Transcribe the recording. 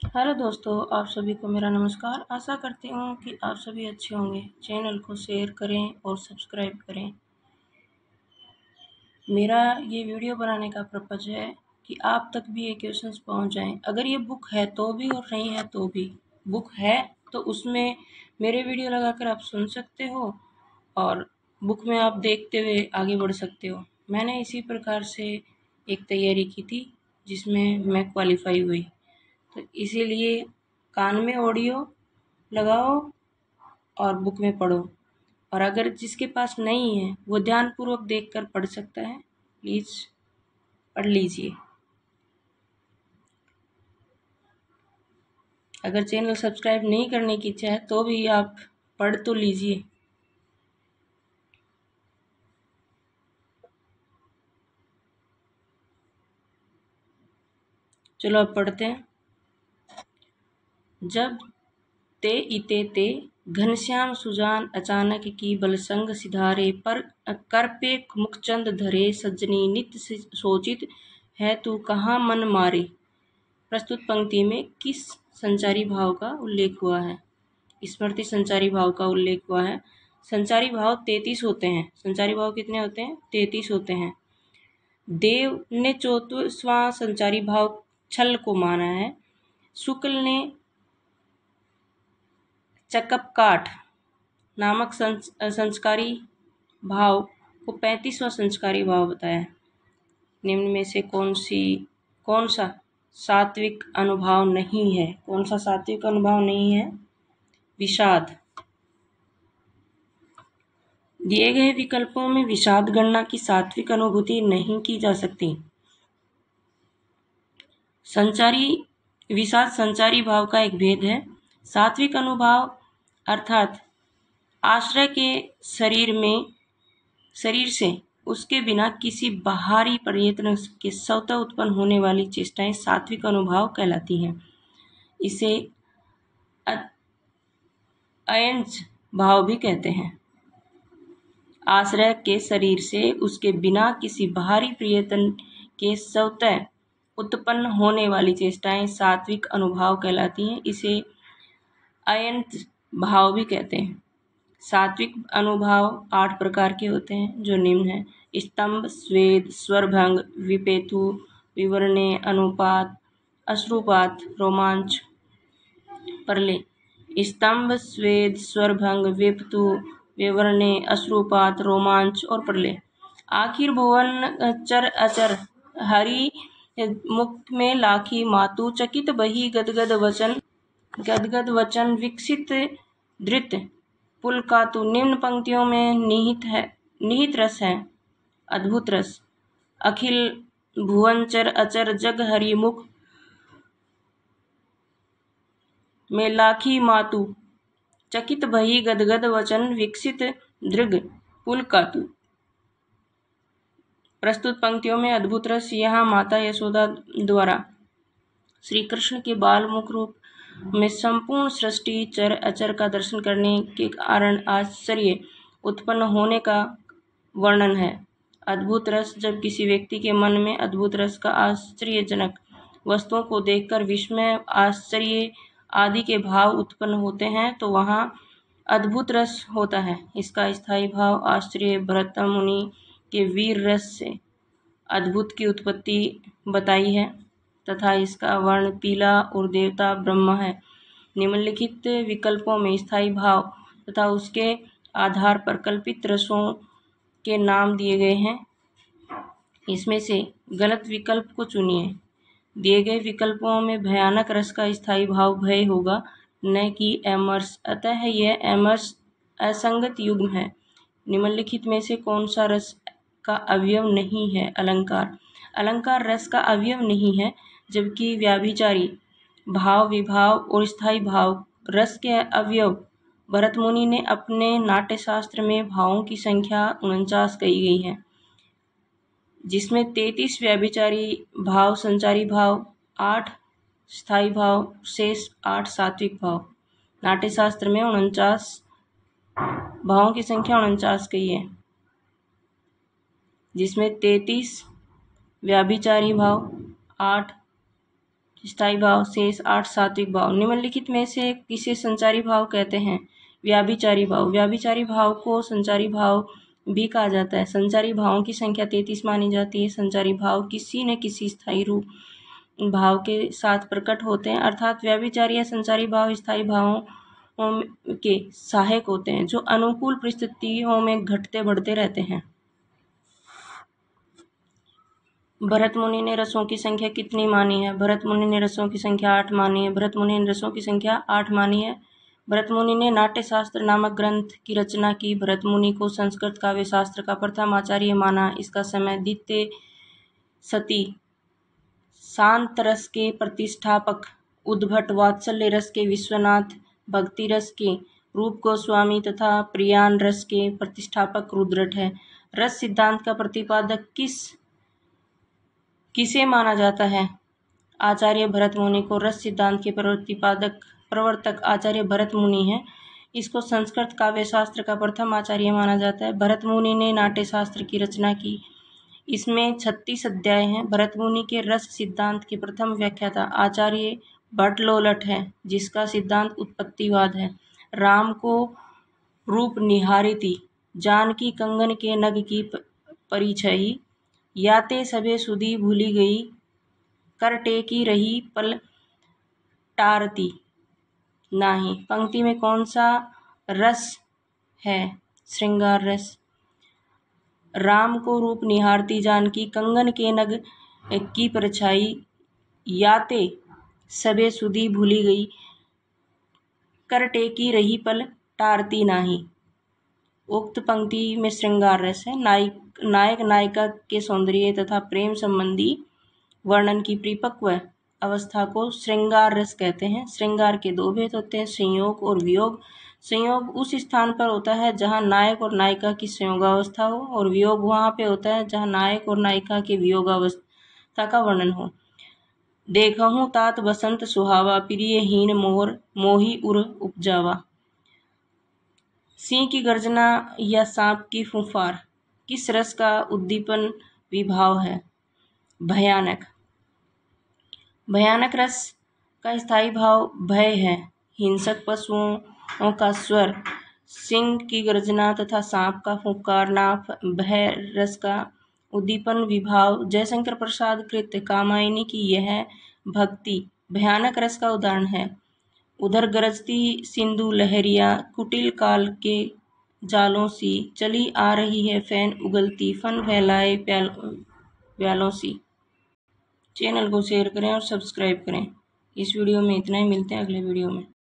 Hello दोस्तों, आप सभी को मेरा नमस्कार। आशा करती हूँ कि आप सभी अच्छे होंगे। चैनल को शेयर करें और सब्सक्राइब करें। मेरा ये वीडियो बनाने का पर्पज़ है कि आप तक भी ये क्वेश्चंस पहुँच जाएं। अगर ये बुक है तो भी और नहीं है तो भी। बुक है तो उसमें मेरे वीडियो लगाकर आप सुन सकते हो और बुक में आप देखते हुए आगे बढ़ सकते हो। मैंने इसी प्रकार से एक तैयारी की थी जिसमें मैं क्वालिफाई हुई। तो इसीलिए कान में ऑडियो लगाओ और बुक में पढ़ो। और अगर जिसके पास नहीं है वो ध्यानपूर्वक देखकर पढ़ सकता है। प्लीज़ पढ़ लीजिए। अगर चैनल सब्सक्राइब नहीं करने की इच्छा है तो भी आप पढ़ तो लीजिए। चलो अब पढ़ते हैं। जब ते इते ते घनश्याम सुजान अचानक की बलसंग सिधारे पर कर पे मुखचंद धरे सज्जनी नित सोचित है तू कहाँ मन मारे। प्रस्तुत पंक्ति में किस संचारी भाव का उल्लेख हुआ है? स्मृति संचारी भाव का उल्लेख हुआ है। संचारी भाव 33 होते हैं। संचारी भाव कितने होते हैं? 33 होते हैं। देव ने 34वां संचारी भाव छल को माना है। शुक्ल ने चकपकाठ नामक संस्कारी भाव को 35वां संस्कारी भाव बताया। निम्न में से कौन सा सात्विक अनुभाव नहीं है? कौन सा सात्विक अनुभाव नहीं है? विषाद। दिए गए विकल्पों में विषाद गणना की सात्विक अनुभूति नहीं की जा सकती। विषाद संचारी भाव का एक भेद है। सात्विक अनुभाव अर्थात आश्रय के शरीर से उसके बिना किसी बाहरी प्रयत्न के स्वतः उत्पन्न होने वाली चेष्टाएं सात्विक अनुभाव कहलाती हैं। इसे अयंज भाव भी कहते हैं। आश्रय के शरीर से उसके बिना किसी बाहरी प्रयत्न के स्वतः उत्पन्न होने वाली चेष्टाएं सात्विक अनुभाव कहलाती हैं। इसे अयंत भाव भी कहते हैं। सात्विक अनुभाव 8 प्रकार के होते हैं जो निम्न है: स्तंभ, स्वेद, स्वरभंग, विपेतु, विवरणे, अनुपात, अश्रुपात, रोमांच। परले स्तंभ, स्वेद, स्वरभंग, विपेतु, विवरणे, अश्रुपात, रोमांच और परले। आखिर भुवन चर अचर हरि मुख में लाखी मातु चकित बही गदगद वचन विकसित धृत पुलकातु। निम्न पंक्तियों में निहित रस है अद्भुत रस। अखिल भुवन चर अचर जग हरि मुख में लाखी मातु चकित बही गदगद वचन विकसित दृग पुलकातु। प्रस्तुत पंक्तियों में अद्भुत रस यहाँ माता यशोदा द्वारा श्री कृष्ण के बाल मुख रूप में संपूर्ण सृष्टि चर अचर का दर्शन करने के कारण आश्चर्य उत्पन्न होने का वर्णन है। अद्भुत रस जब किसी व्यक्ति के मन में अद्भुत रस का आश्चर्यजनक वस्तुओं को देखकर विस्मय, आश्चर्य आदि के भाव उत्पन्न होते हैं तो वहाँ अद्भुत रस होता है। इसका स्थायी भाव आश्चर्य भरत मुनि के वीर रस से अद्भुत की उत्पत्ति बताई है तथा इसका वर्ण पीला और देवता ब्रह्म है। निम्नलिखित विकल्पों में स्थायी भाव तथा उसके आधार पर कल्पित रसों के नाम दिए गए हैं। इसमें से गलत विकल्प को चुनिए। दिए गए विकल्पों में भयानक रस का स्थायी भाव भय होगा, न कि एमर्स, अतः यह एमर्स असंगत युग्म है। निम्नलिखित में से कौन सा रस का अवयव नहीं है? अलंकार। अलंकार रस का अवयव नहीं है, जबकि व्याभिचारी भाव, विभाव और स्थायी भाव रस के अवयव। भरत मुनि ने अपने नाट्यशास्त्र में भावों की संख्या 49 कही गई है, जिसमें 33 व्याभिचारी भाव, संचारी भाव 8, स्थायी भाव शेष 8 सात्विक भाव। नाट्यशास्त्र में 49 भावों की संख्या 49 कही है, जिसमें 33 व्याभिचारी भाव, 8 स्थायी भाव। शेष 8 सात्विक भाव। निम्नलिखित में से किसे संचारी भाव कहते हैं? व्याभिचारी भाव। व्याभिचारी भाव को संचारी भाव भी कहा जाता है। संचारी भावों की संख्या 33 मानी जाती है। संचारी भाव किसी न किसी स्थायी रूप भाव के साथ प्रकट होते हैं, अर्थात व्याभिचारी या संचारी भाव स्थायी भावों के सहायक होते हैं जो अनुकूल परिस्थितियों में घटते बढ़ते रहते हैं। भरत मुनि ने रसों की संख्या कितनी मानी है? भरत मुनि ने रसों की संख्या 8 मानी है। भरत मुनि ने रसों की संख्या 8 मानी है। भरत मुनि ने नाट्यशास्त्र नामक ग्रंथ की रचना की। भरत मुनि को संस्कृत काव्य शास्त्र का प्रथम आचार्य माना। इसका समय द्वितीय शती। शांत रस के प्रतिष्ठापक उद्भट, वात्सल्य रस के विश्वनाथ, भक्ति रस के रूप गोस्वामी तथा प्रियान रस के प्रतिष्ठापक रुद्रट है। रस सिद्धांत का प्रतिपादक किसे माना जाता है? आचार्य भरत मुनि को रस सिद्धांत के प्रवर्तक आचार्य भरत मुनि है। इसको संस्कृत काव्य शास्त्र का प्रथम आचार्य माना जाता है। भरत मुनि ने नाट्य शास्त्र की रचना की। इसमें 36 अध्याय हैं। भरत मुनि के रस सिद्धांत के प्रथम व्याख्याता आचार्य भट्टलोलट है, जिसका सिद्धांत उत्पत्तिवाद है। राम को रूप निहारिती, जानकी कंगन के नग की परिछही, याते सबे सुधी भूली गई, कर टेकी रही पल टारती नाही। पंक्ति में कौन सा रस है? श्रृंगार रस। राम को रूप निहारती जानकी कंगन के नग की परछाई, याते सबे सुधी भूली गई, कर टेकी रही पल टारती नाही। उक्त पंक्ति में श्रृंगार रस है। नायक नायिका के सौंदर्य तथा प्रेम संबंधी वर्णन की परिपक्व अवस्था को श्रृंगार रस कहते हैं। श्रृंगार के दो भेद होते हैं, संयोग और वियोग। संयोग उस स्थान पर होता है जहां नायक और नायिका की संयोगावस्था हो, और वियोग वहां पे होता है जहां नायक और नायिका के वियोगावस्था का वर्णन हो। देखहूं तात बसंत सुहावा, प्रियहीन मोर मोही उर उपजावा। सिंह की गर्जना या सांप की फुफकार किस रस का उद्दीपन विभाव है? भयानक। भयानक रस का स्थायी भाव भय है। हिंसक पशुओं का स्वर, सिंह की गर्जना तथा सांप का फुफकार नाफ भय रस का उद्दीपन विभाव। जयशंकर प्रसाद कृत कामायनी की यह भक्ति भयानक रस का उदाहरण है। उधर गरजती सिंधु लहरिया, कुटिल काल के जालों सी, चली आ रही है फैन उगलती, फन फैलाए प्यालों सी। चैनल को शेयर करें और सब्सक्राइब करें। इस वीडियो में इतना ही, मिलते हैं अगले वीडियो में।